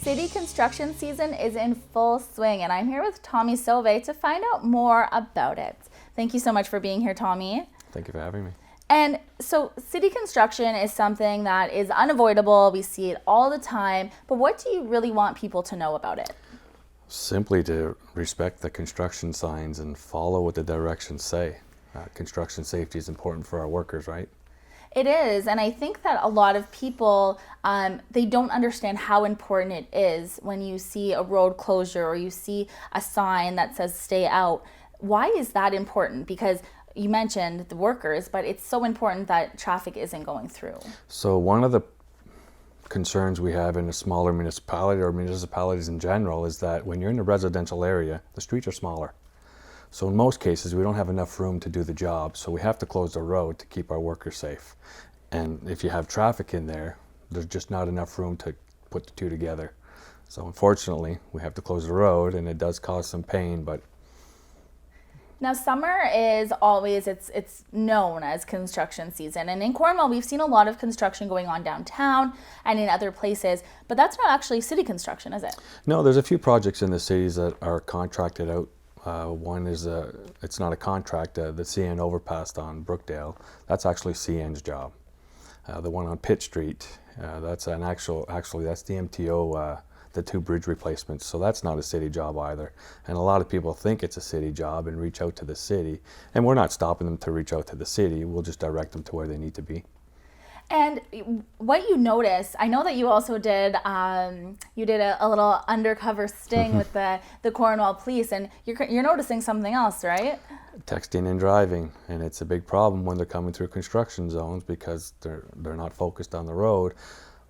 City construction season is in full swing, and I'm here with Tommy Sauvé to find out more about it. Thank you so much for being here, Tommy. Thank you for having me. And so city construction is something that is unavoidable. We see it all the time, but what do you really want people to know about it? Simply to respect the construction signs and follow what the directions say. Construction safety is important for our workers, right? It is, and I think that a lot of people, they don't understand how important it is when you see a road closure or you see a sign that says stay out. Why is that important? Because you mentioned the workers, but it's so important that traffic isn't going through. So one of the concerns we have in a smaller municipality or municipalities in general is that when you're in a residential area, the streets are smaller. So in most cases, we don't have enough room to do the job, so we have to close the road to keep our workers safe. And if you have traffic in there, there's just not enough room to put the two together. So unfortunately, we have to close the road, and it does cause some pain, but now, summer is always, it's known as construction season. And in Cornwall, we've seen a lot of construction going on downtown and in other places, but that's not actually city construction, is it? No, there's a few projects in the cities that are contracted out. One is, it's not a contract, the CN overpass on Brookdale, that's actually CN's job. The one on Pitt Street, that's actually that's the MTO, the two bridge replacements, so that's not a city job either. And a lot of people think it's a city job and reach out to the city, and we're not stopping them to reach out to the city, we'll just direct them to where they need to be. And what you notice, I know that you also did, you did a little undercover sting with the Cornwall police, and you're noticing something else, right? Texting and driving, and it's a big problem when they're coming through construction zones because they're not focused on the road,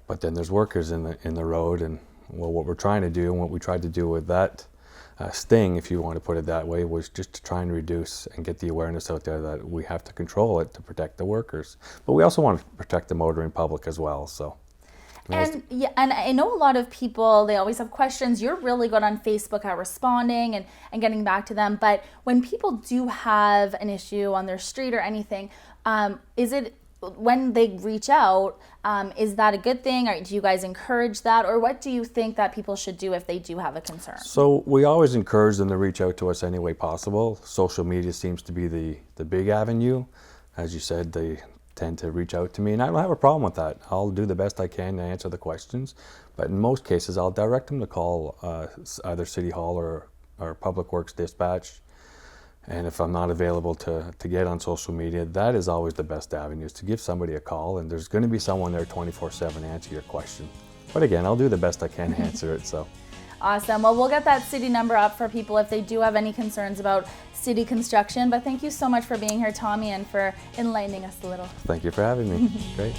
but then there's workers in the road, and well, what we're trying to do and what we tried to do with that sting, if you want to put it that way, was just to try and reduce and get the awareness out there that we have to control it to protect the workers. But we also want to protect the motoring public as well. So. And yeah, and I know a lot of people, they always have questions. You're really good on Facebook at responding and getting back to them. But when people do have an issue on their street or anything, is it, when they reach out, is that a good thing? Or do you guys encourage that? Or what do you think that people should do if they do have a concern? So we always encourage them to reach out to us any way possible. Social media seems to be the big avenue. As you said, they tend to reach out to me, and I don't have a problem with that. I'll do the best I can to answer the questions, but in most cases I'll direct them to call either City Hall or Public Works Dispatch. And if I'm not available to get on social media, that is always the best avenue, is to give somebody a call, and there's going to be someone there 24/7 to answer your question. But again, I'll do the best I can to answer it. So. Awesome. Well, we'll get that city number up for people if they do have any concerns about city construction. But thank you so much for being here, Tommy, and for enlightening us a little. Thank you for having me. Great.